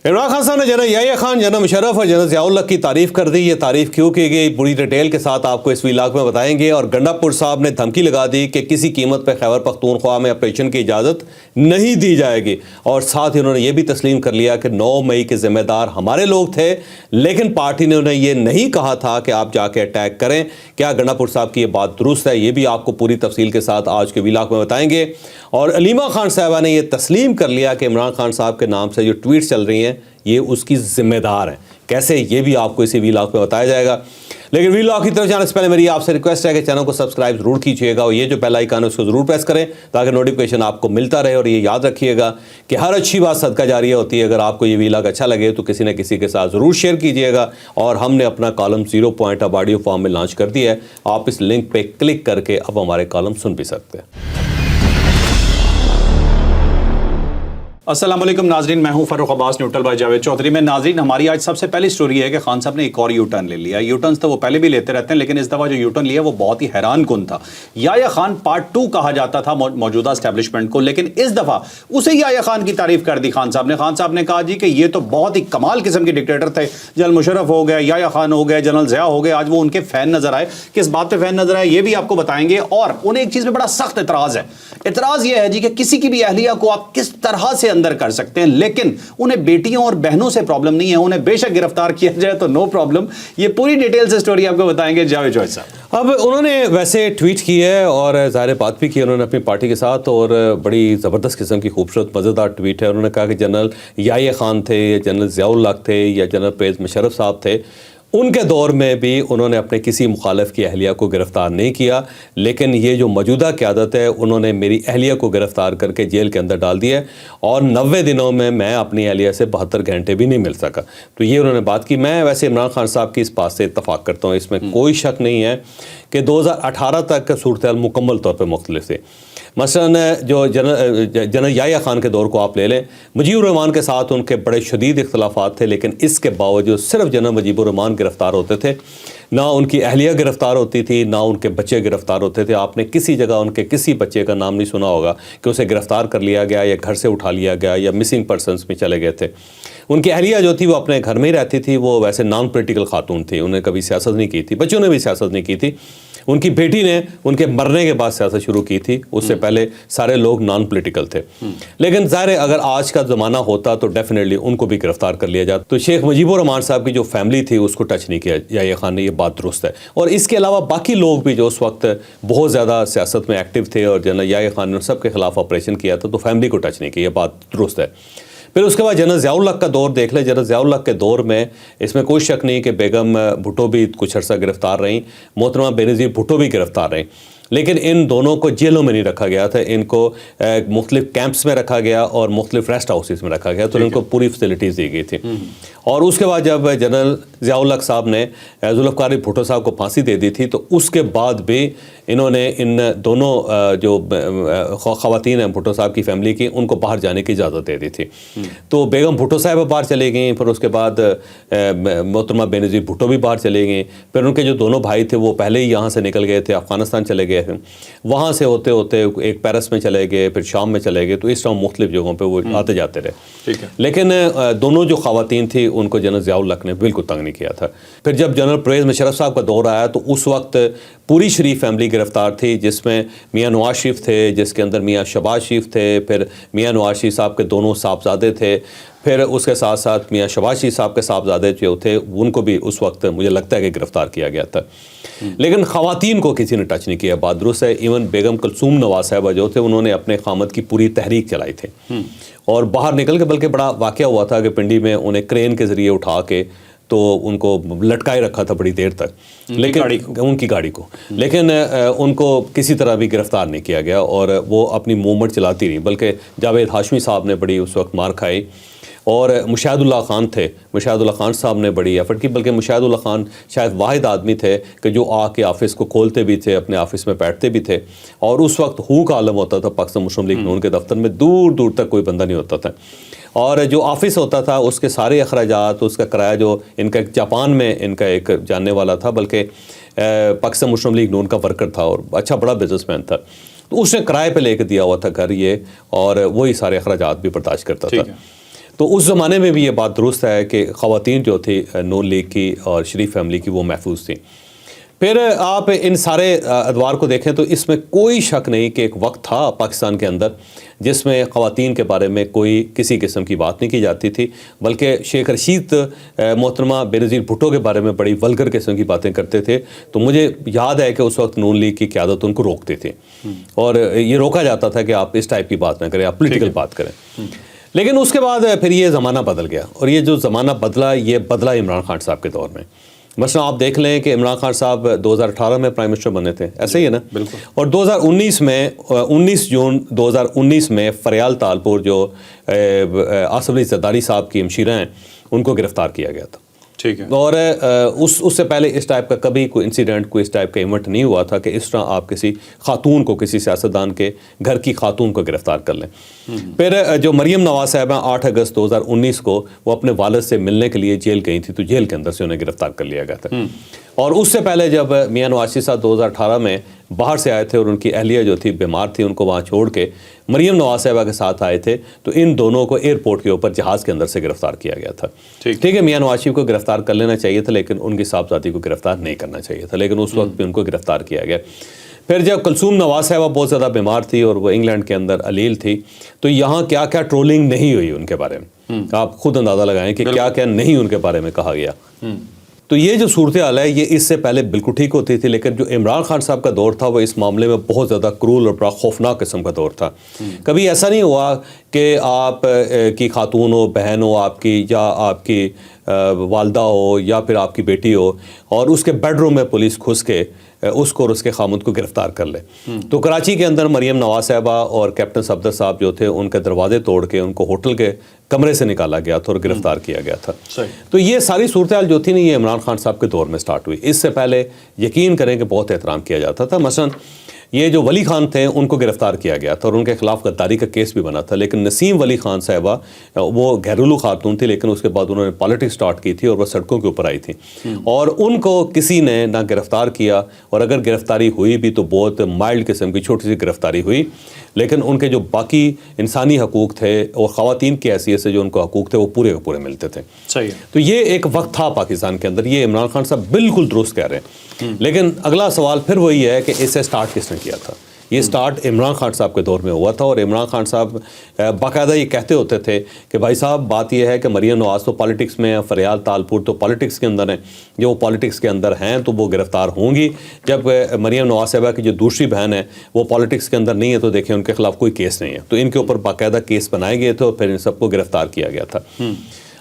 عمران خان صاحب نے general Yahya Khan, general Musharraf اور جنرل ضیاء الحق کی تعریف کر دی۔ یہ تعریف کیوں کی گئی پوری ڈیٹیل کے ساتھ آپ کو اس ویلاگ میں بتائیں گے۔ اور گنڈا پور صاحب نے دھمکی لگا دی کہ کسی قیمت پہ خیبر پختونخوا میں آپریشن کی اجازت نہیں دی جائے گی، اور ساتھ ہی انہوں نے یہ بھی تسلیم کر لیا کہ 9 مئی کے ذمہ دار ہمارے لوگ تھے، لیکن پارٹی نے انہیں یہ نہیں کہا تھا کہ آپ جا کے اٹیک کریں۔ کیا گنڈا پور صاحب کی یہ بات درست ہے؟ یہ بھی آپ کو پوری تفصیل کے ساتھ آج کے ویلاگ میں بتائیں گے۔ اور علیمہ خان صاحبہ نے یہ تسلیم کر لیا کہ عمران خان صاحب کے نام سے جو ٹویٹس چل رہی ہیں یہ اس کی ذمہ دار ہیں۔ کیسے، یہ بھی آپ کو اسی ویلاگ میں بتایا جائے گا۔ لیکن ویلاگ کی طرف جانے سے پہلے میری آپ سے ریکویسٹ ہے کہ چینل کو سبسکرائب ضرور کیجیے گا، اور یہ جو بیل آئیکن ہے اس کو ضرور پریس کریں تاکہ نوٹیفیکیشن آپ کو ملتا رہے۔ اور یہ یاد رکھیے گا کہ ہر اچھی بات صدقہ جاریہ ہوتی ہے۔ اگر آپ کو یہ ویلاگ اچھا لگے تو کسی نہ کسی کے ساتھ ضرور شیئر کیجیے گا۔ اور ہم نے اپنا کالم 0 پوائنٹ اب آڈیو فارم میں لانچ کر دیا ہے، آپ اس لنک پہ کلک کر کے اب ہمارے کالم سن بھی سکتے ہیں۔ السلام علیکم ناظرین، میں ہوں فاروق عباس، نیوٹرل بائی جاوید چودھری میں۔ ناظرین، ہماری آج سب سے پہلی سٹوری ہے کہ خان صاحب نے ایک اور یو ٹرن لے لیا۔ یو ٹرنز تو وہ پہلے بھی لیتے رہتے ہیں، لیکن اس دفعہ جو یو ٹرن لیا وہ بہت ہی حیران کن تھا۔ یحییٰ خان پارٹ 2 کہا جاتا تھا موجودہ اسٹیبلشمنٹ کو، لیکن اس دفعہ اسے یحییٰ خان کی تعریف کر دی خان صاحب نے۔ خان صاحب نے کہا جی کہ یہ تو بہت ہی کمال قسم کے ڈکٹیٹر تھے، جنرل مشرف ہو گئے، یحییٰ خان ہو گئے، جنرل ضیاء ہو گئے، آج وہ ان کے فین نظر آئے۔ کس بات پہ فین نظر آئے یہ بھی آپ کو بتائیں گے۔ اور انہیں ایک چیز پہ بڑا سخت اعتراض ہے۔ اعتراض یہ ہے جی کہ کسی کی بھی اہلیہ کو آپ کس طرح سے اندر کر سکتے ہیں، لیکن انہیں بیٹیوں اور بہنوں سے پرابلم نہیں ہے، انہیں بے شک گرفتار کیا جائے تو نو پرابلم۔ یہ پوری ڈیٹیل سے سٹوری آپ کو بتائیں گے جاوید جوہر صاحب۔ اب انہوں نے ویسے ٹویٹ کی ہے اور ظاہر بات بھی کی انہوں نے اپنی پارٹی کے ساتھ، اور بڑی زبردست قسم کی خوبصورت مزیدار ٹویٹ ہے۔ انہوں نے کہا کہ جنرل یحییٰ خان تھے یا جنرل ضیاء الحق تھے یا جنرل پرویز مشرف صاحب تھے، ان کے دور میں بھی انہوں نے اپنے کسی مخالف کی اہلیہ کو گرفتار نہیں کیا، لیکن یہ جو موجودہ قیادت ہے انہوں نے میری اہلیہ کو گرفتار کر کے جیل کے اندر ڈال دیا، اور 90 دنوں میں اپنی اہلیہ سے 72 گھنٹے بھی نہیں مل سکا۔ تو یہ انہوں نے بات کی۔ میں ویسے عمران خان صاحب کی اس بات سے اتفاق کرتا ہوں، اس میں کوئی شک نہیں ہے کہ 2018 تک کا صورتحال مکمل طور پہ مختلف تھے۔ مثلاً جو جنرل یحییٰ خان کے دور کو آپ لے لیں، مجیب الرحمان کے ساتھ ان کے بڑے شدید اختلافات تھے، لیکن اس کے باوجود صرف جنرل مجیب الرحمان گرفتار ہوتے تھے، نہ ان کی اہلیہ گرفتار ہوتی تھی، نہ ان کے بچے گرفتار ہوتے تھے۔ آپ نے کسی جگہ ان کے کسی بچے کا نام نہیں سنا ہوگا کہ اسے گرفتار کر لیا گیا یا گھر سے اٹھا لیا گیا یا مسنگ پرسنس میں چلے گئے تھے۔ ان کی اہلیہ جو تھی وہ اپنے گھر میں ہی رہتی تھی، وہ ویسے نان پولیٹیکل خاتون تھی، انہیں کبھی سیاست نہیں کی تھی، بچوں نے بھی سیاست نہیں کی تھی۔ ان کی بیٹی نے ان کے مرنے کے بعد سیاست شروع کی تھی، اس سے پہلے سارے لوگ نان پولیٹیکل تھے۔ لیکن ظاہر ہے اگر آج کا زمانہ ہوتا تو ڈیفینیٹلی ان کو بھی گرفتار کر لیا جاتا۔ تو شیخ مجیب الرحمان صاحب کی جو فیملی تھی اس کو ٹچ نہیں کیا یحییٰ خان نے، یہ بات درست ہے۔ اور اس کے علاوہ باقی لوگ بھی جو اس وقت بہت زیادہ سیاست میں ایکٹیو تھے اور جنرل یحییٰ خان نے سب کے خلاف آپریشن کیا تھا، تو فیملی کو ٹچ نہیں کیا، یہ بات درست ہے۔ پھر اس کے بعد جنرل ضیاء الحق کا دور دیکھ لیں۔ جنرل ضیاء الحق کے دور میں اس میں کوئی شک نہیں کہ بیگم بھٹو بھی کچھ عرصہ گرفتار رہیں، محترمہ بینظیر بھٹو بھی گرفتار رہیں، لیکن ان دونوں کو جیلوں میں نہیں رکھا گیا تھا، ان کو مختلف کیمپس میں رکھا گیا اور مختلف ریسٹ ہاؤسز میں رکھا گیا، تو ان کو پوری فیسلٹیز دی گئی تھی۔ اور اس کے بعد جب جنرل ضیاء الحق صاحب نے ذوالفقار علی بھٹو صاحب کو پھانسی دے دی تھی، تو اس کے بعد بھی انہوں نے ان دونوں جو خواتین ہیں بھٹو صاحب کی فیملی کی، ان کو باہر جانے کی اجازت دے دی تھی۔ تو بیگم بھٹو صاحبہ باہر چلے گئیں، پھر اس کے بعد محترمہ بینظیر بھٹو بھی باہر چلے گئیں، پھر ان کے جو دونوں بھائی تھے وہ پہلے ہی یہاں سے نکل گئے تھے، افغانستان چلے گئے تھے، وہاں سے ہوتے ہوتے ایک پیرس میں چلے گئے، پھر شام میں چلے گئے، تو اس طرح مختلف جگہوں پہ وہ آتے جاتے رہے۔ لیکن دونوں جو خواتین تھیں ان کو جنرل ضیاء الحق نے بالکل تنگ نہیں کیا تھا۔ پھر جب جنرل پرویز مشرف صاحب کا دور آیا تو اس وقت پوری شریف فیملی گرفتار تھی، جس میں میاں نواز شریف تھے، جس کے اندر میاں شہباز شریف تھے، پھر میاں نواز شریف صاحب کے دونوں صاحبزادے تھے، پھر اس کے ساتھ ساتھ میاں شہباز شریف صاحب کے صاحبزادے جو تھے ان کو بھی اس وقت مجھے لگتا ہے کہ گرفتار کیا گیا تھا۔ لیکن خواتین کو کسی نے ٹچ نہیں کیا، بات درست ہے۔ ایون بیگم کلثوم نواز صاحبہ جو تھے انہوں نے اپنے خامد کی پوری تحریک چلائی تھی، اور باہر نکل کے بلکہ بڑا واقعہ ہوا تھا کہ پنڈی میں انہیں کرین کے ذریعے اٹھا کے تو ان کو لٹکائے رکھا تھا بڑی دیر تک، لیکن ان کی گاڑی کو، لیکن ان کو کسی طرح بھی گرفتار نہیں کیا گیا، اور وہ اپنی موومنٹ چلاتی رہی، بلکہ جاوید ہاشمی صاحب نے بڑی اس وقت مار کھائی، اور مشاہد اللہ خان تھے، مشاہد اللہ خان صاحب نے بڑی ایفرٹ کی، بلکہ مشاہد اللہ خان شاید واحد آدمی تھے کہ جو آ کے آفس کو کھولتے بھی تھے، اپنے آفس میں بیٹھتے بھی تھے، اور اس وقت ہو کا عالم ہوتا تھا پاکستان مسلم لیگ نون کے دفتر میں، دور دور تک کوئی بندہ نہیں ہوتا تھا، اور جو آفس ہوتا تھا اس کے سارے اخراجات، اس کا کرایہ، جو ان کا جاپان میں ان کا ایک جاننے والا تھا، بلکہ پاکستان مسلم لیگ نون کا ورکر تھا اور اچھا بڑا بزنس مین تھا، تو اس نے کرائے پہ لے کے دیا ہوا تھا گھر یہ، اور وہی سارے اخراجات بھی برداشت کرتا تھا۔ تو اس زمانے میں بھی یہ بات درست ہے کہ خواتین جو تھی نون لیگ کی اور شریف فیملی کی وہ محفوظ تھیں. پھر آپ ان سارے ادوار کو دیکھیں تو اس میں کوئی شک نہیں کہ ایک وقت تھا پاکستان کے اندر جس میں خواتین کے بارے میں کوئی کسی قسم کی بات نہیں کی جاتی تھی، بلکہ شیخ رشید محترمہ بینظیر بھٹو کے بارے میں بڑی ولگر قسم کی باتیں کرتے تھے. تو مجھے یاد ہے کہ اس وقت نون لیگ کی قیادت ان کو روکتے تھے اور یہ روکا جاتا تھا کہ آپ اس ٹائپ کی بات نہ کریں، آپ پولیٹیکل بات کریں. لیکن اس کے بعد پھر یہ زمانہ بدل گیا، اور یہ جو زمانہ بدلا یہ بدلا عمران خان صاحب کے دور میں. مثلا آپ دیکھ لیں کہ عمران خان صاحب 2018 میں پرائم منسٹر بنے تھے، ایسے ہی ہے نا؟ بالکل. اور 2019 میں 19 جون 2019 میں فریال تالپور جو آصف علی زرداری صاحب کی ہمشیرہ ہیں ان کو گرفتار کیا گیا تھا. ٹھیک ہے. اور اس سے پہلے اس ٹائپ کا کبھی کوئی انسیڈنٹ، کوئی اس ٹائپ کا ایونٹ نہیں ہوا تھا کہ اس طرح آپ کسی خاتون کو، کسی سیاستدان کے گھر کی خاتون کو گرفتار کر لیں. پھر جو مریم نواز صاحبہ 8 اگست 2019 کو وہ اپنے والد سے ملنے کے لیے جیل گئی تھی، تو جیل کے اندر سے انہیں گرفتار کر لیا گیا تھا. اور اس سے پہلے جب میاں نواز شریف صاحب 2018 میں باہر سے آئے تھے اور ان کی اہلیہ جو تھی بیمار تھی، ان کو وہاں چھوڑ کے مریم نواز صاحبہ کے ساتھ آئے تھے، تو ان دونوں کو ایئرپورٹ کے اوپر جہاز کے اندر سے گرفتار کیا گیا تھا. ٹھیک ہے، میاں نواز شریف کو گرفتار کر لینا چاہیے تھا لیکن ان کی صاحبزادی کو گرفتار نہیں کرنا چاہیے تھا، لیکن اس وقت بھی ان کو گرفتار کیا گیا. پھر جب کلثوم نواز صاحبہ بہت زیادہ بیمار تھی اور وہ انگلینڈ کے اندر علیل تھی، تو یہاں کیا کیا ٹرولنگ نہیں ہوئی ان کے بارے میں، آپ خود اندازہ لگائیں کہ کیا کیا نہیں ان کے بارے میں کہا گیا. تو یہ جو صورتحال ہے یہ اس سے پہلے بالکل ٹھیک ہوتی تھی، لیکن جو عمران خان صاحب کا دور تھا وہ اس معاملے میں بہت زیادہ کرول اور بڑا خوفناک قسم کا دور تھا. کبھی ایسا نہیں ہوا کہ آپ کی خاتون ہو، بہن ہو آپ کی، یا آپ کی والدہ ہو، یا پھر آپ کی بیٹی ہو، اور اس کے بیڈ روم میں پولیس گھس کے اس کو اور اس کے خامد کو گرفتار کر لے. تو کراچی کے اندر مریم نواز صاحبہ اور کیپٹن صفدر صاحب جو تھے ان کے دروازے توڑ کے ان کو ہوٹل کے کمرے سے نکالا گیا تھا اور گرفتار کیا گیا تھا. تو یہ ساری صورتحال جو تھی نا یہ عمران خان صاحب کے دور میں سٹارٹ ہوئی. اس سے پہلے یقین کریں کہ بہت احترام کیا جاتا تھا. مثلا یہ جو ولی خان تھے ان کو گرفتار کیا گیا تھا اور ان کے خلاف غداری کا کیس بھی بنا تھا، لیکن نسیم ولی خان صاحبہ وہ گھریلو خاتون تھی، لیکن اس کے بعد انہوں نے پالیٹکس سٹارٹ کی تھی اور وہ سڑکوں کے اوپر آئی تھی، اور ان کو کسی نے نہ گرفتار کیا، اور اگر گرفتاری ہوئی بھی تو بہت مائلڈ قسم کی چھوٹی سی گرفتاری ہوئی. لیکن ان کے جو باقی انسانی حقوق تھے اور خواتین کی حیثیت سے جو ان کو حقوق تھے وہ پورے کے پورے ملتے تھے. صحیح. تو یہ ایک وقت تھا پاکستان کے اندر، یہ عمران خان صاحب بالکل درست کہہ رہے ہیں. لیکن اگلا سوال پھر وہی ہے کہ اسے سٹارٹ کس نے کیا تھا. یہ سٹارٹ عمران خان صاحب کے دور میں ہوا تھا، اور عمران خان صاحب باقاعدہ یہ کہتے ہوتے تھے کہ بھائی صاحب بات یہ ہے کہ مریم نواز تو پالیٹکس میں ہیں، فریال تالپور تو پالیٹکس کے اندر ہیں، جو وہ پالیٹکس کے اندر ہیں تو وہ گرفتار ہوں گی. جب مریم نواز صاحبہ کی جو دوسری بہن ہے وہ پالیٹکس کے اندر نہیں ہے تو دیکھیں ان کے خلاف کوئی کیس نہیں ہے، تو ان کے اوپر باقاعدہ کیس بنائے گئے تھے اور پھر ان سب کو گرفتار کیا گیا تھا.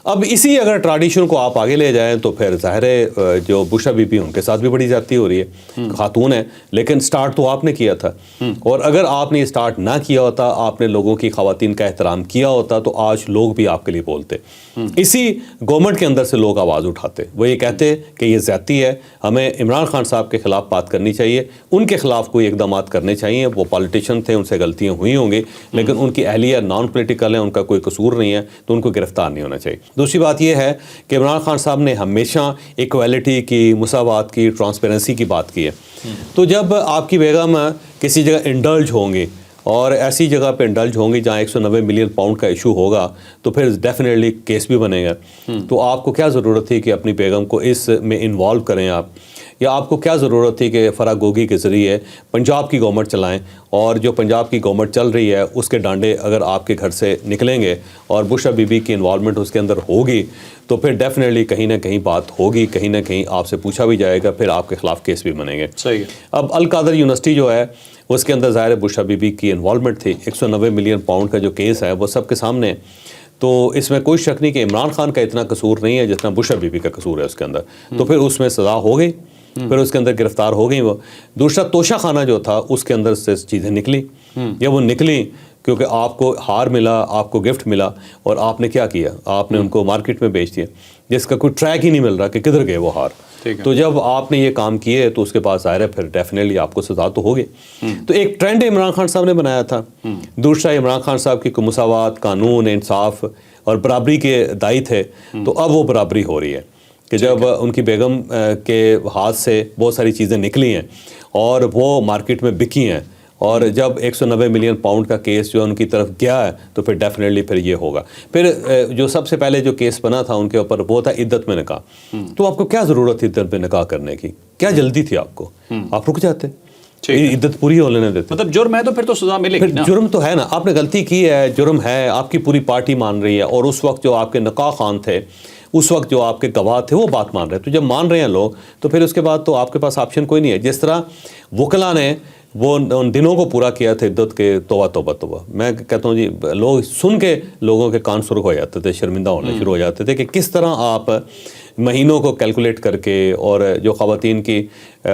اب اسی اگر ٹریڈیشن کو آپ آگے لے جائیں تو پھر ظاہر ہے جو بشرا بی بی ان کے ساتھ بھی بڑی زیادتی ہو رہی ہے. خاتون ہے لیکن سٹارٹ تو آپ نے کیا تھا، اور اگر آپ نے سٹارٹ نہ کیا ہوتا، آپ نے لوگوں کی خواتین کا احترام کیا ہوتا تو آج لوگ بھی آپ کے لیے بولتے. اسی گورنمنٹ کے اندر سے لوگ آواز اٹھاتے، وہ یہ کہتے کہ یہ زیادتی ہے، ہمیں عمران خان صاحب کے خلاف بات کرنی چاہیے، ان کے خلاف کوئی اقدامات کرنے چاہیے. وہ پالیٹیشین تھے، ان سے غلطیاں ہوئی ہوں گی، لیکن ان کی اہلیہ نان پولیٹیکل ہے، ان کا کوئی قصور نہیں ہے، تو ان کو گرفتار نہیں ہونا چاہیے. دوسری بات یہ ہے کہ عمران خان صاحب نے ہمیشہ ایکویلٹی کی، مساوات کی، ٹرانسپیرنسی کی بات کی ہے. تو جب آپ کی بیگم کسی جگہ انڈلج ہوں گی اور ایسی جگہ پہ انڈلج ہوں گی جہاں 190 ملین پاؤنڈ کا ایشو ہوگا تو پھر ڈیفینیٹلی کیس بھی بنے گا. تو آپ کو کیا ضرورت تھی کہ اپنی بیگم کو اس میں انوالو کریں آپ، یا آپ کو کیا ضرورت تھی کہ فرا گوگی کے ذریعے پنجاب کی گورنمنٹ چلائیں، اور جو پنجاب کی گورنمنٹ چل رہی ہے اس کے ڈانڈے اگر آپ کے گھر سے نکلیں گے اور بشرا بی بی کی انوالومنٹ اس کے اندر ہوگی تو پھر ڈیفینیٹلی کہیں نہ کہیں بات ہوگی، کہیں نہ کہیں آپ سے پوچھا بھی جائے گا، پھر آپ کے خلاف کیس بھی بنیں گے. صحیح. اب القادر یونیورسٹی جو ہے اس کے اندر ظاہر بشرا بی بی کی انوالومنٹ تھی، 190 ملین پاؤنڈ کا جو کیس ہے وہ سب کے سامنے. تو اس میں کوئی شک نہیں کہ عمران خان کا اتنا قصور نہیں ہے جتنا بشرا بی بی کا قصور ہے اس کے اندر. تو پھر اس میں سزا ہو گئی، پھر اس کے اندر گرفتار ہو گئی وہ. دوسرا توشہ خانہ جو تھا اس کے اندر سے چیزیں نکلی، یا وہ نکلی کیونکہ آپ کو ہار ملا، آپ کو گفٹ ملا، اور آپ نے کیا کیا، آپ نے ان کو مارکیٹ میں بیچ دیا جس کا کوئی ٹریک ہی نہیں مل رہا کہ کدھر گئے وہ ہار. تو جب آپ نے یہ کام کیے تو اس کے بعد ظاہر ہے پھر ڈیفینیٹلی آپ کو سزا تو ہوگی. تو ایک ٹرینڈ عمران خان صاحب نے بنایا تھا. دوسرا عمران خان صاحب کی مساوات، قانون، انصاف اور برابری کے دائی تھے. تو اب وہ برابری ہو رہی ہے کہ جب ان کی بیگم کے ہاتھ سے بہت ساری چیزیں نکلی ہیں اور وہ مارکیٹ میں بکی ہیں اور جب 190 ملین پاؤنڈ کا کیس جو ہے ان کی طرف گیا ہے تو پھر ڈیفینیٹلی پھر یہ ہوگا. پھر جو سب سے پہلے جو کیس بنا تھا ان کے اوپر وہ تھا عدت میں نکاح. تو آپ کو کیا ضرورت تھی عدت میں نکاح کرنے کی؟ کیا جلدی تھی آپ کو؟ آپ رک جاتے, عدت پوری ہو لینے دیتے. مطلب جرم ہے تو پھر تو سزا ملے گی نا. جرم تو ہے نا, آپ نے غلطی کی ہے, جرم ہے, آپ کی پوری پارٹی مان رہی ہے, اور اس وقت جو آپ کے نکاح خوان تھے, اس وقت جو آپ کے گواہ تھے وہ بات مان رہے. تو جب مان رہے ہیں لوگ تو پھر اس کے بعد تو آپ کے پاس آپشن کوئی نہیں ہے. جس طرح وکلا نے وہ ان دنوں کو پورا کیا تھا عدت کے, توبہ توبہ توبہ, میں کہتا ہوں جی لوگ سن کے لوگوں کے کان سرخ ہو جاتے تھے, شرمندہ ہونے شروع ہو جاتے تھے کہ کس طرح آپ مہینوں کو کیلکولیٹ کر کے اور جو خواتین کی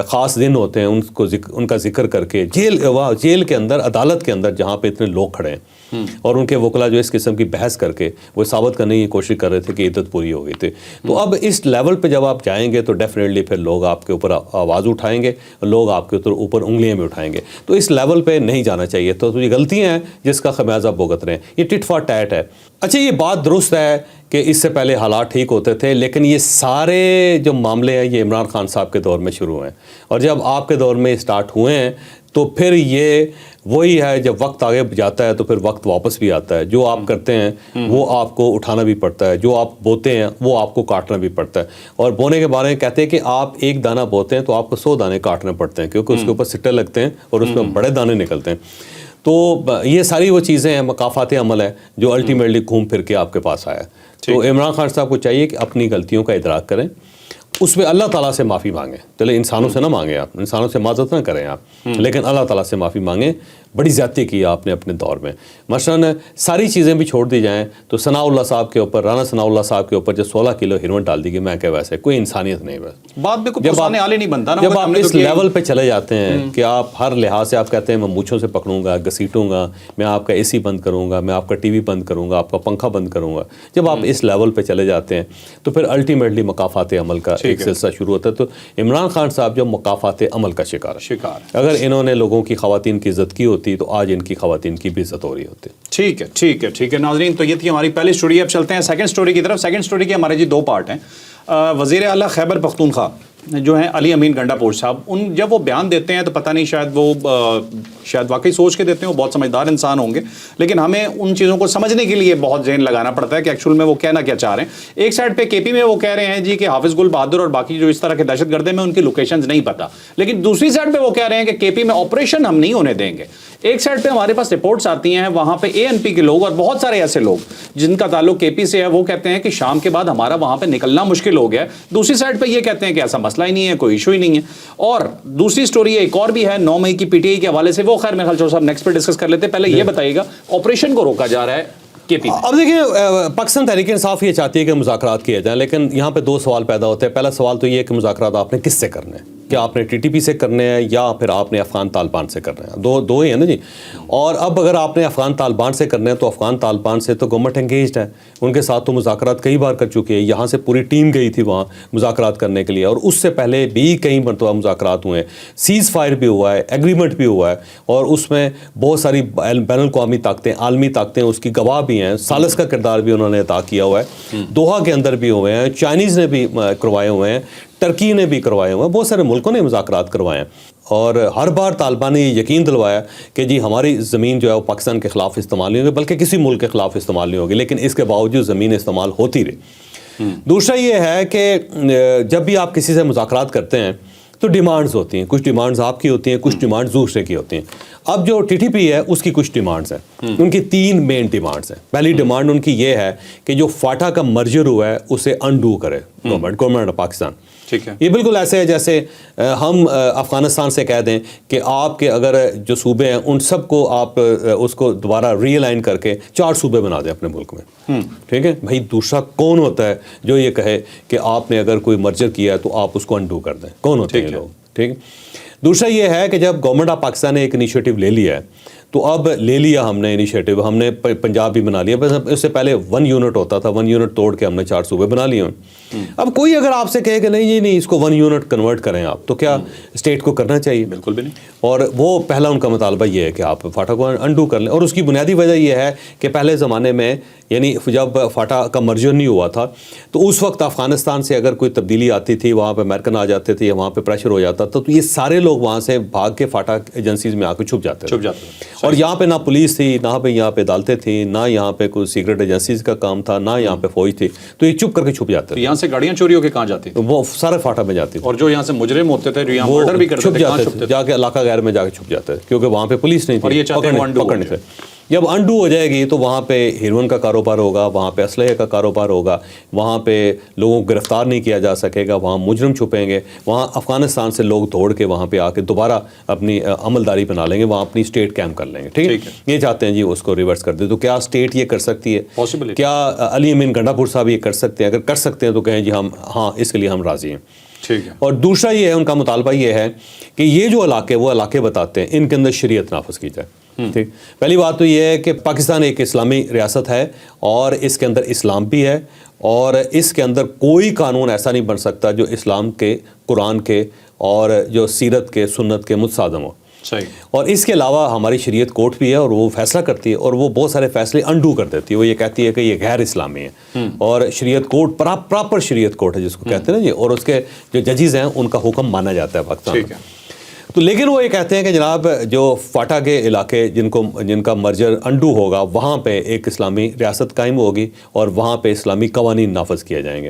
خاص دن ہوتے ہیں ان کا ذکر کر کے جیل کے اندر, عدالت کے اندر جہاں پہ اتنے لوگ کھڑے ہیں, اور ان کے وکلا جو اس قسم کی بحث کر کے وہ ثابت کرنے کی کوشش کر رہے تھے کہ عدت پوری ہو گئی تھی. تو اب اس لیول پہ جب آپ جائیں گے تو ڈیفینیٹلی پھر لوگ آپ کے اوپر آواز اٹھائیں گے, لوگ آپ کے اوپر انگلیاں بھی اٹھائیں گے. تو اس لیول پہ نہیں جانا چاہیے. تو یہ غلطیاں ہیں جس کا خمیازہ بھگت رہے ہیں. یہ ٹٹ فار ٹیٹ ہے. اچھا, یہ بات درست ہے کہ اس سے پہلے حالات ٹھیک ہوتے تھے, لیکن یہ سارے جو معاملے ہیں یہ عمران خان صاحب کے دور میں شروع ہوئے ہیں, اور جب آپ کے دور میں اسٹارٹ ہوئے ہیں تو پھر یہ وہی ہے, جب وقت آگے جاتا ہے تو پھر وقت واپس بھی آتا ہے. جو آپ کرتے ہیں وہ آپ کو اٹھانا بھی پڑتا ہے, جو آپ بوتے ہیں وہ آپ کو کاٹنا بھی پڑتا ہے. اور بونے کے بارے میں کہتے ہیں کہ آپ ایک دانہ بوتے ہیں تو آپ کو 100 دانے کاٹنے پڑتے ہیں, کیونکہ اس کے اوپر سٹے لگتے ہیں اور اس میں بڑے دانے نکلتے ہیں. تو یہ ساری وہ چیزیں ہیں, مقافات عمل ہے جو الٹیمیٹلی گھوم پھر کے آپ کے پاس آیا. تو عمران خان صاحب کو چاہیے کہ اپنی غلطیوں کا ادراک کریں, اس میں اللہ تعالیٰ سے معافی مانگیں. چلے انسانوں سے نہ مانگیں, آپ انسانوں سے معذرت نہ کریں آپ, لیکن اللہ تعالیٰ سے معافی مانگیں. بڑی زیادتی کی آپ نے اپنے دور میں. مثلاً ساری چیزیں بھی چھوڑ دی جائیں تو ثناء اللہ صاحب کے اوپر, رانا ثناء اللہ صاحب کے اوپر جو 16 کلو ہیروئن ڈال دی گئی, میں کہ ویسے کوئی انسانیت نہیں. بس بات میں کوئی پوسانے والے نہیں بنتا نا. جب آپ اس لیول پہ چلے جاتے ہیں کہ آپ ہر لحاظ سے آپ کہتے ہیں میں مونچھوں سے پکڑوں گا, گھسیٹوں گا, میں آپ کا اے سی بند کروں گا, میں آپ کا ٹی وی بند کروں گا, آپ کا پنکھا بند کروں گا, جب آپ اس لیول پہ چلے جاتے ہیں تو پھر الٹیمیٹلی مقافات عمل کا ایک سلسلہ شروع ہوتا ہے. تو عمران خان صاحب جو مقافات عمل کا شکار ہے, اگر انہوں نے لوگوں کی خواتین کی عزت کی ہوتی تو آج ان کی خواتین کی بھی عزت ہو رہی ہوتی. ٹھیک ہے ناظرین, تو یہ تھی ہماری پہلی سٹوری. اب چلتے ہیں سیکنڈ سٹوری کی طرف. سیکنڈ سٹوری کے ہمارے جی 2 پارٹ ہیں. وزیر اعلیٰ خیبر پختونخوا جو ہیں علی امین گنڈا پور صاحب, ان جب وہ بیان دیتے ہیں تو پتہ نہیں شاید واقعی سوچ کے دیتے ہیں, وہ بہت سمجھدار انسان ہوں گے, لیکن ہمیں ان چیزوں کو سمجھنے کے لیے بہت ذہن لگانا پڑتا ہے کہ ایکچوئل میں وہ کہنا کیا چاہ رہے ہیں. ایک سائڈ پہ کے پی میں وہ کہہ رہے ہیں جی کہ حافظ گل بہادر اور باقی جو اس طرح کے دہشت گرد ہیں میں ان کی لوکیشنز نہیں پتہ, لیکن دوسری سائڈ پہ وہ کہہ رہے ہیں کہ کے پی میں آپریشن ہم نہیں ہونے دیں گے. ایک سائڈ پہ ہمارے پاس رپورٹس آتی ہیں, وہاں پہ اے این پی کے لوگ اور بہت سارے ایسے لوگ جن کا تعلق کے پی سے ہے, وہ کہتے ہیں کہ شام کے بعد ہمارا وہاں پہ نکلنا مشکل ہو گیا ہے. دوسری سائڈ پہ یہ کہتے ہیں کہ ایسا مسئلہ ہی نہیں ہے, کوئی ایشو ہی نہیں ہے. اور دوسری سٹوری ایک اور بھی ہے 9 مئی کی پی ٹی آئی کے حوالے سے, وہ خیر میرے خیال چور صاحب نیکسٹ پہ ڈسکس کر لیتے. پہلے یہ بتائیے گا آپریشن کو روکا جا رہا ہے کے پی میں. اب دیکھیں, پاکستان تحریک انصاف یہ چاہتی ہے کہ مذاکرات کیے جائیں, لیکن یہاں پہ 2 سوال پیدا ہوتے ہیں. پہلا سوال تو یہ ہے کہ مذاکرات آپ نے کس سے کرنے ہیں, کیا آپ نے ٹی ٹی پی سے کرنے ہیں یا پھر آپ نے افغان طالبان سے کرنے ہیں. دو ہی ہیں نا جی. اور اب اگر آپ نے افغان طالبان سے کرنے ہیں تو افغان طالبان سے تو گورنمنٹ انگیجڈ ہے, ان کے ساتھ تو مذاکرات کئی بار کر چکی ہے. یہاں سے پوری ٹیم گئی تھی وہاں مذاکرات کرنے کے لیے, اور اس سے پہلے بھی کئی مرتبہ مذاکرات ہوئے ہیں. سیز فائر بھی ہوا ہے, ایگریمنٹ بھی ہوا ہے, اور اس میں بہت ساری بین الاقوامی طاقتیں, عالمی طاقتیں اس کی گواہ بھی ہیں. سالس کا کردار بھی انہوں نے ادا کیا ہوا ہے. دوحہ کے اندر بھی ہوئے ہیں, چائنیز نے بھی کروائے ہوئے ہیں, ترکی نے بھی کروائے ہوئے ہیں, بہت سارے ملکوں نے مذاکرات کروائے ہیں. اور ہر بار طالبان نے یہ یقین دلوایا کہ جی ہماری زمین جو ہے وہ پاکستان کے خلاف استعمال نہیں ہوگی, بلکہ کسی ملک کے خلاف استعمال نہیں ہوگی, لیکن اس کے باوجود زمین استعمال ہوتی رہی. دوسرا یہ ہے کہ جب بھی آپ کسی سے مذاکرات کرتے ہیں تو ڈیمانڈز ہوتی ہیں, کچھ ڈیمانڈز آپ کی ہوتی ہیں, کچھ ڈیمانڈز دوسرے کی ہوتی ہیں. اب جو ٹی ٹی پی ہے اس کی کچھ ڈیمانڈز ہیں, ان کی 3 مین ڈیمانڈز ہیں. پہلی ڈیمانڈ ان کی یہ ہے کہ جو فاٹا کا مرجر ہوا ہے اسے انڈو کرے گورنمنٹ آف پاکستان. یہ بالکل ایسے ہے جیسے ہم افغانستان سے کہہ دیں کہ آپ کے اگر جو صوبے ہیں ان سب کو آپ اس کو دوبارہ ری الائن کر کے 4 صوبے بنا دیں اپنے ملک میں. ٹھیک ہے بھائی, دوسرا کون ہوتا ہے جو یہ کہے کہ آپ نے اگر کوئی مرجر کیا ہے تو آپ اس کو انڈو کر دیں؟ کون ہوتے ہیں لوگ؟ ٹھیک ہے. دوسرا یہ ہے کہ جب گورنمنٹ آف پاکستان نے ایک انیشیٹو لے لیا ہے تو اب لے لیا ہم نے انیشیٹو, ہم نے پنجاب بھی بنا لیا, بس اس سے پہلے 1 یونٹ ہوتا تھا, 1 یونٹ توڑ کے ہم نے 4 صوبے بنا لیے. اب کوئی اگر آپ سے کہے کہ نہیں اس کو 1 یونٹ کنورٹ کریں آپ, تو کیا اسٹیٹ کو کرنا چاہیے؟ بالکل بھی نہیں. اور وہ پہلا ان کا مطالبہ یہ ہے کہ آپ فاٹا کو انڈو کر لیں، اور اس کی بنیادی وجہ یہ ہے کہ پہلے زمانے میں یعنی جب فاٹا کا مرجر نہیں ہوا تھا تو اس وقت افغانستان سے اگر کوئی تبدیلی آتی تھی، وہاں پہ امریکن آ جاتے تھے یا وہاں پہ پریشر ہو جاتا تھا، تو یہ سارے لوگ وہاں سے بھاگ کے فاٹا ایجنسیز میں آ کے چھپ جاتے تھے، اور یہاں پہ نہ پولیس تھی، نہ یہاں پہ عدالتیں تھیں، نہ یہاں پہ کوئی سیکرٹ ایجنسیز کا کام تھا، نہ یہاں پہ فوج تھی، تو یہ چپ کر کے چھپ جاتے تھے۔ یہاں سے گاڑیاں چوری ہو کے کہاں جاتی تھیں؟ وہ سارے فاٹا میں جاتی تھی، اور جو یہاں سے مجرم ہوتے تھے جو یہاں وہ مرڈر بھی کرتے چھپ تھے کہاں جاتے چھپتے تھے، تھے؟ جا کے علاقہ غیر میں جا کے چھپ جاتے تھے، کیونکہ وہاں پہ پولیس نہیں اور یہ تھی، چاہتے ہیں وہ انڈو ہو پکڑنے جائے۔ سے جب انڈو ہو جائے گی تو وہاں پہ ہیروئن کا کاروبار ہوگا، وہاں پہ اسلحے کا کاروبار ہوگا، وہاں پہ لوگوں کو گرفتار نہیں کیا جا سکے گا، وہاں مجرم چھپیں گے، وہاں افغانستان سے لوگ دوڑ کے وہاں پہ آ کے دوبارہ اپنی عملداری بنا لیں گے، وہاں اپنی اسٹیٹ قائم کر لیں گے، ٹھیک ہے؟ یہ چاہتے ہیں جی اس کو ریورس کر دے۔ تو کیا اسٹیٹ یہ کر سکتی ہے؟ پاسبل؟ کیا علی امین گنڈا پور صاحب یہ کر سکتے ہیں؟ اگر کر سکتے ہیں تو کہیں جی ہم ہاں اس کے لیے ہم راضی ہیں۔ ٹھیک ہے۔ اور دوسرا یہ ہے ان کا مطالبہ یہ ہے کہ یہ جو علاقے وہ علاقے بتاتے ہیں ان کے اندر شریعت نافذ کی جائے۔ ٹھیک، پہلی بات تو یہ ہے کہ پاکستان ایک اسلامی ریاست ہے اور اس کے اندر اسلام بھی ہے، اور اس کے اندر کوئی قانون ایسا نہیں بن سکتا جو اسلام کے، قرآن کے اور جو سیرت کے، سنت کے متصادم ہو۔ صحیح۔ اور اس کے علاوہ ہماری شریعت کورٹ بھی ہے اور وہ فیصلہ کرتی ہے، اور وہ بہت سارے فیصلے انڈو کر دیتی ہے، وہ یہ کہتی ہے کہ یہ غیر اسلامی ہے، اور شریعت کورٹ پراپر شریعت کورٹ ہے جس کو کہتے ہیں نا جی، اور اس کے جو ججز ہیں ان کا حکم مانا جاتا ہے پاکستان میں۔ ٹھیک ہے۔ تو لیکن وہ یہ کہتے ہیں کہ جناب جو فاٹا کے علاقے جن کا مرجر انڈو ہوگا وہاں پہ ایک اسلامی ریاست قائم ہوگی اور وہاں پہ اسلامی قوانین نافذ کیے جائیں گے،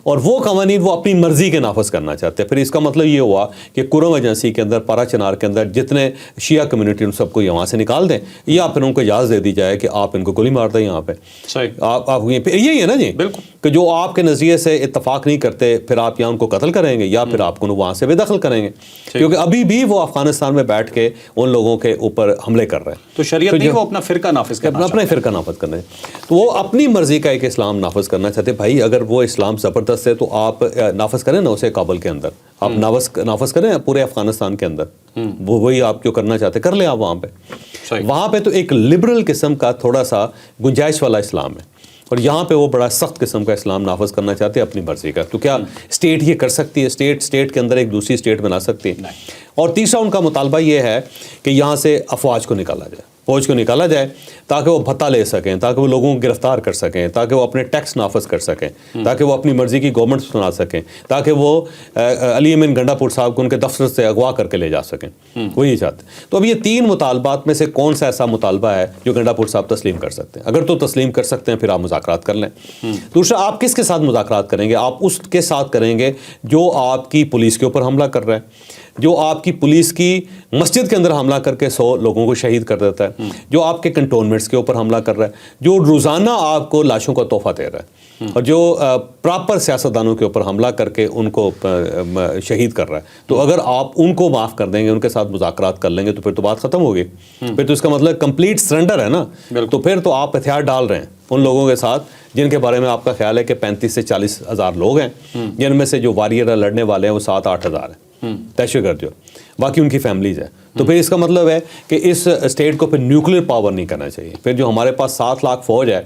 اور وہ قوانین وہ اپنی مرضی کے نافذ کرنا چاہتے ہیں۔ پھر اس کا مطلب یہ ہوا کہ کرم ایجنسی کے اندر، پارا چنار کے اندر جتنے شیعہ کمیونٹی ان سب کو یہاں سے نکال دیں، یا پھر ان کو اجازت دے دی جائے کہ آپ ان کو گولی مار دیں یہاں پہ۔ صحیح۔ آپ یہی ہے نا جی، بالکل، کہ جو آپ کے نظریے سے اتفاق نہیں کرتے پھر آپ یا ان کو قتل کریں گے یا پھر آپ کو وہاں سے بے دخل کریں گے، کیونکہ ابھی بھی وہ افغانستان میں بیٹھ کے ان لوگوں کے اوپر حملے کر رہے ہیں۔ تو شریعت نہیں، وہ اپنا فرقہ نافذ کرنا اپنا فرقہ نافذ کرنا ہے، تو وہ اپنی مرضی کا ایک اسلام نافذ کرنا چاہتے ہیں۔ بھائی اگر وہ اسلام زبردست ہے تو آپ نافذ کریں نا اسے کابل کے اندر، آپ نافذ کریں پورے افغانستان کے اندر، وہی آپ جو کرنا چاہتے کر لیں آپ وہاں پہ۔ وہاں پہ تو ایک لبرل قسم کا تھوڑا سا گنجائش والا اسلام ہے، اور یہاں پہ وہ بڑا سخت قسم کا اسلام نافذ کرنا چاہتے ہیں اپنی مرضی کا۔ تو کیا اسٹیٹ یہ کر سکتی ہے؟ اسٹیٹ کے اندر ایک دوسری اسٹیٹ بنا سکتی ہے؟ اور تیسرا ان کا مطالبہ یہ ہے کہ یہاں سے افواج کو نکالا جائے، فوج کو نکالا جائے تاکہ وہ بھتہ لے سکیں، تاکہ وہ لوگوں کو گرفتار کر سکیں، تاکہ وہ اپنے ٹیکس نافذ کر سکیں، تاکہ وہ اپنی مرضی کی گورنمنٹ بنا سکیں، تاکہ وہ علی امین گنڈا پور صاحب کو ان کے دفتر سے اغوا کر کے لے جا سکیں، وہ یہ چاہتے ہیں۔ تو اب یہ تین مطالبات میں سے کون سا ایسا مطالبہ ہے جو گنڈا پور صاحب تسلیم کر سکتے ہیں؟ اگر تو تسلیم کر سکتے ہیں پھر آپ مذاکرات کر لیں۔ دوسرا، آپ کس کے ساتھ مذاکرات کریں گے؟ آپ اس کے ساتھ کریں گے جو آپ کی پولیس کے اوپر حملہ کر رہا ہے، جو آپ کی پولیس کی مسجد کے اندر حملہ کر کے 100 لوگوں کو شہید کر دیتا ہے، جو آپ کے کنٹونمنٹس کے اوپر حملہ کر رہا ہے، جو روزانہ آپ کو لاشوں کا تحفہ دے رہا ہے، اور جو پراپر سیاستدانوں کے اوپر حملہ کر کے ان کو شہید کر رہا ہے۔ تو اگر آپ ان کو معاف کر دیں گے، ان کے ساتھ مذاکرات کر لیں گے، تو پھر تو بات ختم ہوگی، پھر تو اس کا مطلب کمپلیٹ سرنڈر ہے نا۔ تو پھر تو آپ ہتھیار ڈال رہے ہیں ان لوگوں کے ساتھ جن کے بارے میں آپ کا خیال ہے کہ 35 سے 40 ہزار لوگ ہیں، جن میں سے جو واریر لڑنے والے ہیں وہ 7-8 ہزار ہیں، دہشت گرد جو، باقی ان کی فیملیز ہیں۔ تو پھر اس کا مطلب ہے کہ اس اسٹیٹ کو پھر نیوکلیر پاور نہیں کرنا چاہیے۔ پھر جو ہمارے پاس 7 لاکھ فوج ہے،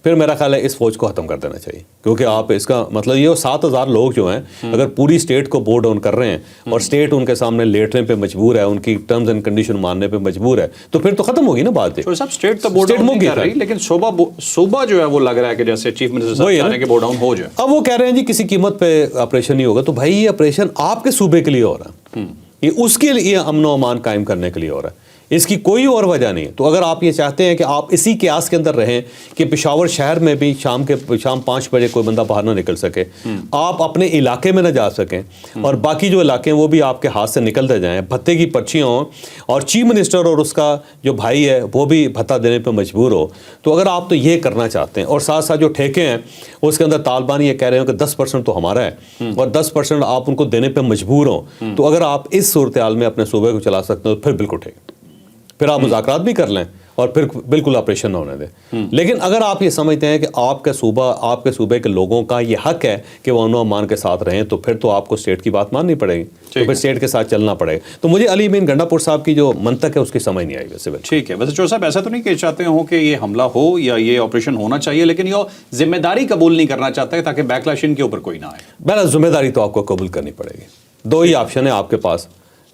پھر میرا خیال ہے اس فوج کو ختم کر دینا چاہیے، کیونکہ آپ اس کا مطلب یہ 7,000 لوگ جو ہیں اگر پوری اسٹیٹ کو بو ڈاؤن کر رہے ہیں اور اسٹیٹ ان کے سامنے لیٹنے پہ مجبور ہے، ان کی ٹرمز اینڈ کنڈیشن ماننے پہ مجبور ہے، تو پھر تو ختم ہوگی نا بات۔ اسٹیٹ تو بو ڈاؤن نہیں کر رہی، لیکن صوبہ جو ہے وہ لگ رہا ہے کہ جیسے چیف منسٹر صاحب چاہ رہے ہیں کہ بو ڈاؤن ہو جائے۔ اب وہ کہہ رہے ہیں جی کسی قیمت پہ آپریشن نہیں ہوگا، تو بھائی یہ آپریشن آپ کے صوبے کے لیے ہو رہا ہے، یہ اس کے لیے امن و امان قائم کرنے کے لیے ہو رہا ہے، اس کی کوئی اور وجہ نہیں۔ تو اگر آپ یہ چاہتے ہیں کہ آپ اسی قیاس کے اندر رہیں کہ پشاور شہر میں بھی شام 5 بجے کوئی بندہ باہر نہ نکل سکے، آپ اپنے علاقے میں نہ جا سکیں، اور باقی جو علاقے ہیں وہ بھی آپ کے ہاتھ سے نکلتے جائیں، بھتے کی پرچیاں ہوں، اور چیف منسٹر اور اس کا جو بھائی ہے وہ بھی بھتہ دینے پہ مجبور ہو، تو اگر آپ تو یہ کرنا چاہتے ہیں، اور ساتھ ساتھ جو ٹھیکے ہیں اس کے اندر طالبان یہ کہہ رہے ہوں کہ 10% تو ہمارا ہے اور 10% آپ ان کو دینے پہ مجبور ہوں، تو اگر آپ اس صورتحال میں اپنے صوبے کو چلا سکتے ہیں تو پھر بالکل ٹھیک، پھر آپ مذاکرات بھی کر لیں اور پھر بالکل آپریشن نہ ہونے دیں۔ لیکن اگر آپ یہ سمجھتے ہیں کہ آپ کے صوبے کے لوگوں کا یہ حق ہے کہ وہ امن و امان کے ساتھ رہیں، تو پھر تو آپ کو اسٹیٹ کی بات ماننی پڑے گی، تو پھر اسٹیٹ کے ساتھ چلنا پڑے گا۔ تو مجھے علی امین گنڈا پور صاحب کی جو منطق ہے اس کی سمجھ نہیں آئی ویسے۔ ٹھیک ہے، ویسے چور صاحب ایسا تو نہیں کہ چاہتے ہوں کہ یہ حملہ ہو یا یہ آپریشن ہونا چاہیے، لیکن یہ ذمہ داری قبول نہیں کرنا چاہتا ہے تاکہ بیک لیش ان کے اوپر کوئی نہ آئے۔ بہرحال ذمہ داری تو آپ کو قبول کرنی پڑے گی۔ 2 ہی آپشن ہے آپ کے پاس،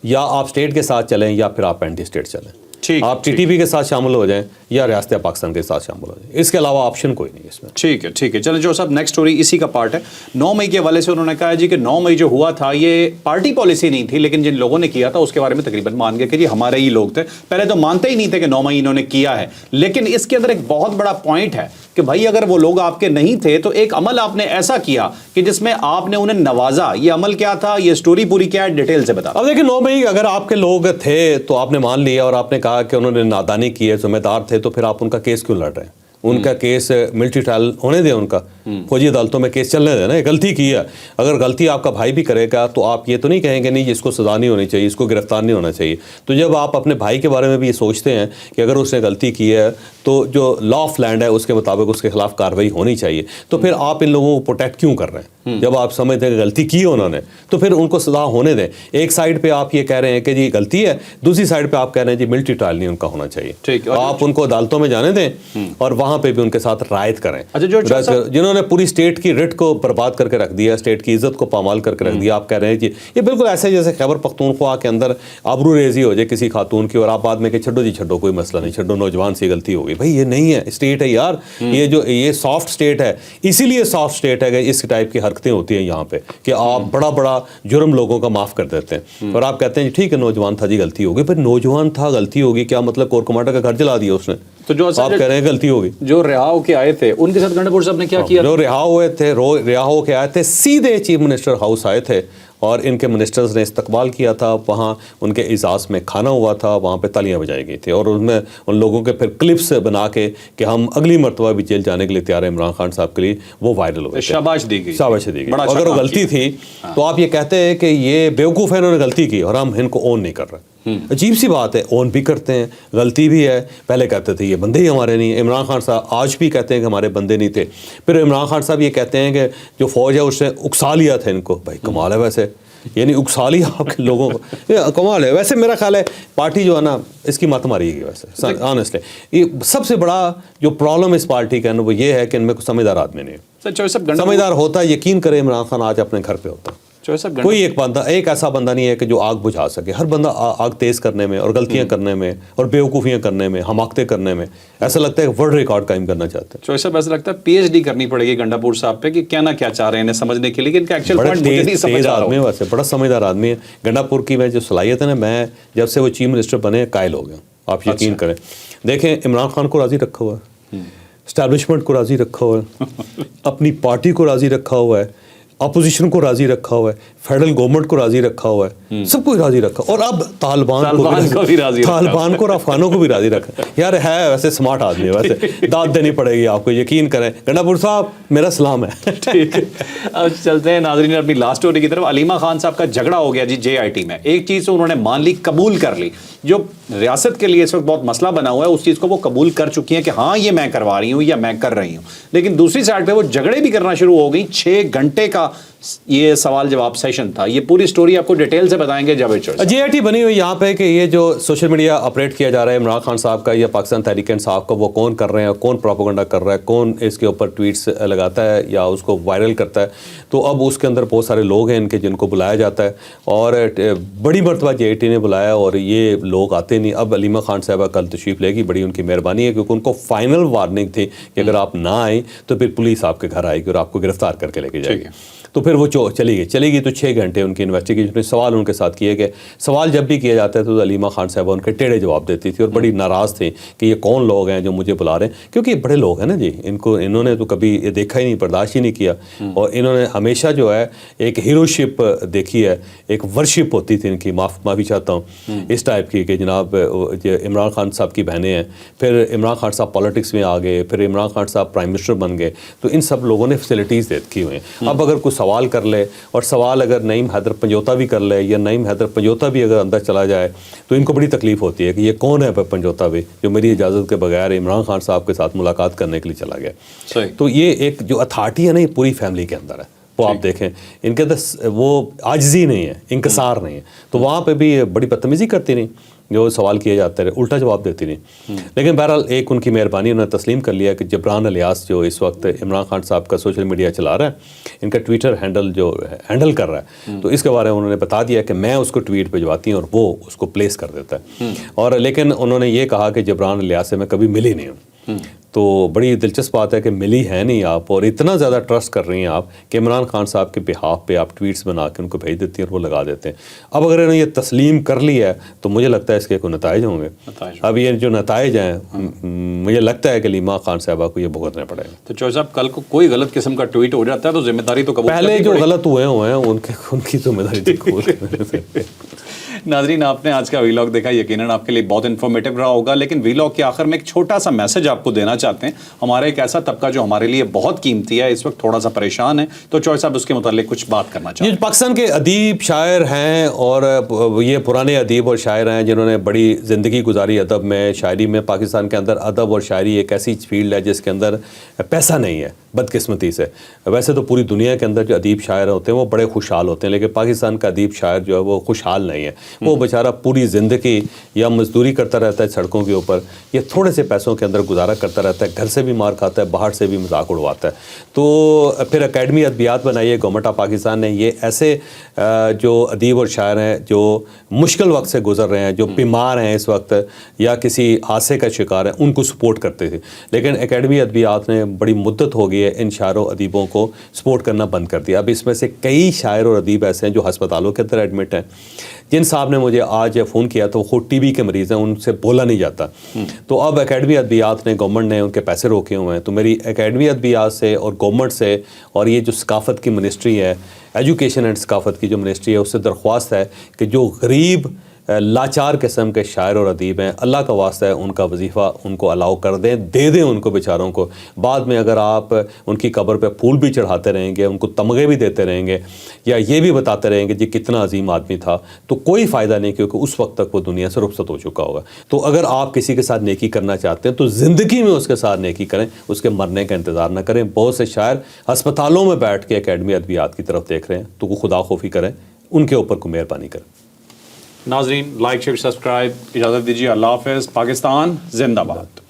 یا آپ اسٹیٹ کے ساتھ چلیں یا پھر آپ اینٹی اسٹیٹ چلیں. ٹھیک, آپ ٹی ٹی پی کے ساتھ شامل ہو جائیں یا ریاست پاکستان کے ساتھ شامل ہو جائیں, اس کے علاوہ آپشن کوئی نہیں اس میں. ٹھیک ہے, ٹھیک ہے. چلیں جو صاحب نیکسٹ سٹوری اسی کا پارٹ ہے. 9 مئی کے حوالے سے انہوں نے کہا جی کہ 9 مئی جو ہوا تھا یہ پارٹی پالیسی نہیں تھی, لیکن جن لوگوں نے کیا تھا اس کے بارے میں تقریباً مان گئے کہ جی ہمارے ہی لوگ تھے. پہلے تو مانتے ہی نہیں تھے کہ 9 مئی انہوں نے کیا ہے, لیکن اس کے اندر ایک بہت بڑا پوائنٹ ہے کہ بھائی اگر وہ لوگ آپ کے نہیں تھے تو ایک عمل آپ نے ایسا کیا کہ جس میں آپ نے انہیں نوازا. یہ عمل کیا تھا, یہ سٹوری پوری کیا ہے, ڈیٹیل سے بتا. اب دیکھیں 9 مئی اگر آپ کے لوگ تھے تو آپ نے مان لیا اور آپ نے کہا کہ انہوں نے نادانی کی ہے, ذمہ دار تھے, تو پھر آپ ان کا کیس کیوں لڑ رہے ہیں؟ ان کا کیس ملٹری ٹرائل ہونے دیں, ان کا فوجی عدالتوں میں کیس چلنے دیں نا. غلطی کی ہے, اگر غلطی آپ کا بھائی بھی کرے گا تو آپ یہ تو نہیں کہیں گے نہیں اس کو سزا نہیں ہونی چاہیے, اس کو گرفتار نہیں ہونا چاہیے. تو جب آپ اپنے بھائی کے بارے میں بھی یہ سوچتے ہیں کہ اگر اس نے غلطی کی ہے تو جو لا آف لینڈ ہے اس کے مطابق اس کے خلاف کارروائی ہونی چاہیے, تو پھر آپ ان لوگوں کو پروٹیکٹ کیوں کر رہے ہیں؟ جب آپ سمجھتے ہیں کہ غلطی کی انہوں نے تو پھر ان کو سزا ہونے دیں. ایک سائڈ پہ آپ یہ کہہ رہے ہیں کہ جی غلطی ہے, دوسری سائڈ پہ آپ کہہ رہے ہیں جی ملٹری ٹرائل نہیں ان کا ہونا چاہیے. آپ ان کو عدالتوں میں جانے دیں اور وہاں پہ بھی ان کے ساتھ رعایت کریں. جنہوں نے پوری اسٹیٹ کی رٹ کو برباد کر کے رکھ دیا, اسٹیٹ کی عزت کو پامال کر کے رکھ دیا, آپ کہہ رہے ہیں جی یہ بالکل ایسے جیسے خیبر پختونخوا کے اندر آبرو ریزی ہو جائے کسی خاتون کی اور آپ بعد میں کہ چھڈو جی چھڈو کوئی مسئلہ نہیں, چھڈو نوجوان سی غلطی ہو گئی. بھائی یہ نہیں ہے, اسٹیٹ ہے یار, یہ سافٹ اسٹیٹ ہے, اسی لیے سافٹ اسٹیٹ ہے کہ اس ٹائپ کی حرکتیں ہوتی ہیں یہاں پہ کہ آپ بڑا بڑا جرم لوگوں کا معاف کر دیتے ہیں اور آپ کہتے ہیں ٹھیک ہے نوجوان تھا جی غلطی ہوگی. پھر نوجوان تھا غلطی ہوگی کیا مطلب کور کمانڈر کا گھر جلا دیا اس نے؟ تو جو آپ کہہ رہے ہیں غلطی ہوگی. جو رہا ہو کے آئے تھے ان کے ساتھ گنڈا پور صاحب نے کیا کیا؟ جو رہا ہو کے آئے تھے سیدھے چیف منسٹر ہاؤس آئے تھے اور ان کے منسٹرز نے استقبال کیا تھا. وہاں ان کے اعزاز میں کھانا ہوا تھا, وہاں پہ تالیاں بجائی گئی تھی اور ان میں ان لوگوں کے پھر کلپس بنا کے کہ ہم اگلی مرتبہ بھی جیل جانے کے لیے تیار ہیں عمران خان صاحب کے لیے, وہ وائرل ہوئے. شاباش دی گئی. اگر وہ غلطی تھی تو آپ یہ کہتے ہیں کہ یہ بیوقوف ہے, انہوں نے غلطی کی اور ہم ان کو اون نہیں کر رہے. عجیب سی بات ہے, اون بھی کرتے ہیں, غلطی بھی ہے. پہلے کہتے تھے یہ بندے ہی ہمارے نہیں. عمران خان صاحب آج بھی کہتے ہیں کہ ہمارے بندے نہیں تھے. پھر عمران خان صاحب یہ کہتے ہیں کہ جو فوج ہے اس نے اکسا لیا تھا ان کو. بھائی کمال ہے ویسے, یعنی اکسا لیا آپ کے لوگوں کو, کمال ہے ویسے. میرا خیال ہے پارٹی جو ہے نا اس کی مت ماری گئی ویسے آنیسٹلی. یہ سب سے بڑا جو پرابلم اس پارٹی کا ہے نا وہ یہ ہے کہ ان میں کوئی سمجھدار آدمی نہیں ہے. سمجھدار ہوتا یقین کرے عمران خان آج اپنے گھر پہ ہوتا. کوئی ایک ایسا بندہ نہیں ہے کہ جو آگ بجھا سکے. ہر بندہ آگ تیز کرنے میں اور غلطیاں کرنے میں اور بیوقوفیاں کرنے میں, حماقتیں کرنے میں ایسا لگتا ہے کہ ورلڈ ریکارڈ قائم کرنا چاہتے ہیں. چوہے صاحب ایسا لگتا ہے پی ایچ ڈی کرنی پڑے گی گنڈا پور صاحب پہ کہ کیا نہ کیا چاہ رہے ہیں انہیں سمجھنے کے لیے, کہ ان کا ایکچوئل پوائنٹ مجھے نہیں سمجھ آ رہا. آدمی ہے ویسے, بڑا سمجھدار آدمی ہے. گنڈا پور کی میں جو صلاحیت ہے نا, میں جب سے وہ چیف منسٹر بنے قائل ہو گیا. آپ یقین کریں, دیکھیں عمران خان کو راضی رکھا ہوا ہے, اسٹیبلشمنٹ کو راضی رکھا ہوا ہے, اپنی پارٹی کو راضی رکھا ہوا ہے, اپوزیشن کو راضی رکھا ہوا ہے, فیڈرل گورنمنٹ کو راضی رکھا ہوا ہے, سب کو راضی رکھا, اور اب طالبان کو اور افغانوں کو بھی راضی رکھا. یار ہے ویسے سمارٹ آدمی ہے, ویسے داد دینی پڑے گی آپ کو, یقین کریں. گنڈا پور صاحب میرا سلام ہے. ٹھیک ہے, اب چلتے ہیں ناظرین اپنی لاسٹ اسٹوری کی طرف. علیمہ خان صاحب کا جھگڑا ہو گیا جی جے آئی ٹی میں. ایک چیز تو انہوں نے مان لی, قبول کر لی, جو ریاست کے لیے اس وقت بہت مسئلہ بنا ہوا ہے اس چیز کو وہ قبول کر چکی ہیں کہ ہاں یہ میں کروا رہی ہوں یا میں کر رہی ہوں. لیکن دوسری سائڈ پہ وہ جھگڑے بھی کرنا شروع ہو گئی. 6 گھنٹے کا یہ سوال جواب سیشن تھا. یہ پوری سٹوری آپ کو ڈیٹیل سے بتائیں گے جاوید چوہے. جے آئی ٹی بنی ہوئی یہاں پہ کہ یہ جو سوشل میڈیا آپریٹ کیا جا رہا ہے عمران خان صاحب کا یا پاکستان تحریک انصاف کا, وہ کون کر رہے ہیں, کون پروپیگنڈا کر رہا ہے, کون اس کے اوپر ٹویٹس لگاتا ہے یا اس کو وائرل کرتا ہے. تو اب اس کے اندر بہت سارے لوگ ہیں ان کے جن کو بلایا جاتا ہے, اور بڑی مرتبہ جے آئی ٹی نے بلایا اور یہ لوگ آتے نہیں. اب علیمہ خان صاحبہ کل تشریف لے گی, بڑی ان کی مہربانی ہے, کیونکہ ان کو فائنل وارننگ تھی کہ اگر آپ نہ آئیں تو پھر پولیس آپ کے گھر آئے گی اور آپ کو گرفتار کر کے لے کے جائے گی. تو پھر وہ چلی گئی. تو 6 گھنٹے ان کی انویسٹیگیشن میں سوال ان کے ساتھ کیے گئے. سوال جب بھی کیا جاتا ہے تو علیمہ خان صاحبہ ان کے ٹیڑھے جواب دیتی تھی اور بڑی ناراض تھی کہ یہ کون لوگ ہیں جو مجھے بلا رہے ہیں, کیونکہ یہ بڑے لوگ ہیں نا جی, انہوں نے تو کبھی یہ دیکھا ہی نہیں, برداشت ہی نہیں کیا, اور انہوں نے ہمیشہ جو ہے ایک ہیرو شپ دیکھی ہے, ایک ورشپ ہوتی تھی ان کی. معافی چاہتا ہوں اس ٹائپ کی کہ جناب عمران خان صاحب کی بہنیں ہیں, پھر عمران خان صاحب پالیٹکس میں آ گئے, پھر عمران خان صاحب پرائم منسٹر بن گئے, تو ان سب لوگوں نے فیسلٹیز رکھی ہوئی ہیں. اب اگر کوئی سوال کر لے اور سوال اگر نعیم حیدر پنجوتا بھی کر لے یا نعیم حیدر پنجوتا بھی اگر اندر چلا جائے تو ان کو بڑی تکلیف ہوتی ہے کہ یہ کون ہے پنجوتا بھی جو میری اجازت کے بغیر عمران خان صاحب کے ساتھ ملاقات کرنے کے لیے چلا گیا. تو یہ ایک جو اتھارٹی ہے نا, یہ پوری فیملی کے اندر ہے. وہ آپ دیکھیں ان کے اندر وہ عاجزی نہیں ہے, انکسار نہیں ہے. تو وہاں پہ بھی بڑی بدتمیزی کرتی نہیں. جو سوال کیے جاتے رہے, الٹا جواب دیتی نہیں. لیکن بہرحال ایک ان کی مہربانی, انہوں نے تسلیم کر لیا کہ جبران الیاس جو اس وقت عمران خان صاحب کا سوشل میڈیا چلا رہا ہے, ان کا ٹویٹر ہینڈل جو ہینڈل کر رہا ہے, تو اس کے بارے میں انہوں نے بتا دیا کہ میں اس کو ٹویٹ بھجواتی ہوں اور وہ اس کو پلیس کر دیتا ہے. اور لیکن انہوں نے یہ کہا کہ جبران الیاس سے میں کبھی ملی نہیں ہوں. تو بڑی دلچسپ بات ہے کہ ملی ہے نہیں آپ, اور اتنا زیادہ ٹرسٹ کر رہی ہیں آپ کہ عمران خان صاحب کے بہاف پہ آپ ٹویٹس بنا کے ان کو بھیج دیتی ہیں اور وہ لگا دیتے ہیں. اب اگر انہوں نے یہ تسلیم کر لی ہے تو مجھے لگتا ہے اس کے کوئی نتائج ہوں گے. اب یہ جو نتائج ہیں مجھے لگتا ہے کہ لیما خان صاحبہ کو یہ بھگتنا پڑے گا. تو چوہدری صاحب کل کو کوئی غلط قسم کا ٹویٹ ہو جاتا ہے تو ذمہ داری تو قبول پہلے جو غلط ہوئے ہیں ان کی ذمہ داری قبول. ناظرین, آپ نے آج کا ویلاگ دیکھا, یقیناً آپ کے لیے بہت انفارمیٹیو رہا ہوگا, لیکن ویلاگ کے آخر میں ایک چھوٹا سا میسج آپ کو دینا چاہتے ہیں. ہمارا ایک ایسا طبقہ جو ہمارے لیے بہت قیمتی ہے, اس وقت تھوڑا سا پریشان ہے, تو چوہدری صاحب اس کے متعلق کچھ بات کرنا چاہتے ہیں. پاکستان کے ادیب شاعر ہیں اور یہ پرانے ادیب اور شاعر ہیں جنہوں نے بڑی زندگی گزاری ادب میں, شاعری میں. پاکستان کے اندر ادب اور شاعری ایک ایسی فیلڈ ہے جس کے اندر پیسہ نہیں ہے, بدقسمتی سے. ویسے تو پوری دنیا کے اندر جو ادیب شاعر ہوتے ہیں وہ بڑے خوشحال ہوتے ہیں, لیکن پاکستان کا ادیب شاعر جو ہے وہ خوشحال نہیں ہے. وہ بیچارہ پوری زندگی یا مزدوری کرتا رہتا ہے سڑکوں کے اوپر, یا تھوڑے سے پیسوں کے اندر گزارا کرتا رہتا ہے, گھر سے بھی مار کھاتا ہے, باہر سے بھی مذاق اڑواتا ہے. تو پھر اکیڈمی ادبیات بنائی ہے گورنمنٹ آف پاکستان نے. یہ ایسے جو ادیب اور شاعر ہیں جو مشکل وقت سے گزر رہے ہیں, جو بیمار ہیں اس وقت یا کسی حادثے کا شکار ہیں, ان کو سپورٹ کرتے تھے. لیکن اکیڈمی ادبیات نے بڑی مدت ہو گئی ہے ان شاعروں ادیبوں کو سپورٹ کرنا بند کر دیا. اب اس میں سے کئی شاعر اور ادیب ایسے ہیں جو ہسپتالوں کے اندر ایڈمٹ ہیں. جن صاحب نے مجھے آج فون کیا تو وہ خود ٹی بی کے مریض ہیں, ان سے بولا نہیں جاتا. تو اب اکیڈمی ادبیات نے, گورنمنٹ نے ان کے پیسے روکے ہوئے ہیں. تو میری اکیڈمی ادبیات سے اور گورنمنٹ سے اور یہ جو ثقافت کی منسٹری ہے, ایجوکیشن اینڈ ثقافت کی جو منسٹری ہے, اس سے درخواست ہے کہ جو غریب لاچار قسم کے شاعر اور ادیب ہیں, اللہ کا واسطہ ہے ان کا وظیفہ ان کو الاؤ کر دیں, دے دیں ان کو بیچاروں کو. بعد میں اگر آپ ان کی قبر پہ پھول بھی چڑھاتے رہیں گے, ان کو تمغے بھی دیتے رہیں گے, یا یہ بھی بتاتے رہیں گے جی کتنا عظیم آدمی تھا, تو کوئی فائدہ نہیں, کیونکہ اس وقت تک وہ دنیا سے رخصت ہو چکا ہوگا. تو اگر آپ کسی کے ساتھ نیکی کرنا چاہتے ہیں تو زندگی میں اس کے ساتھ نیکی کریں, اس کے مرنے کا انتظار نہ کریں. بہت سے شاعر ہسپتالوں میں بیٹھ کے اکیڈمی ادبیات کی طرف دیکھ رہے ہیں, تو وہ خدا خوفی کریں, ان کے اوپر کو مہربانی کریں. ناظرین, لائک شیئر سبسکرائب, اجازت دیجیے, اللہ حافظ. پاکستان زندہ باد.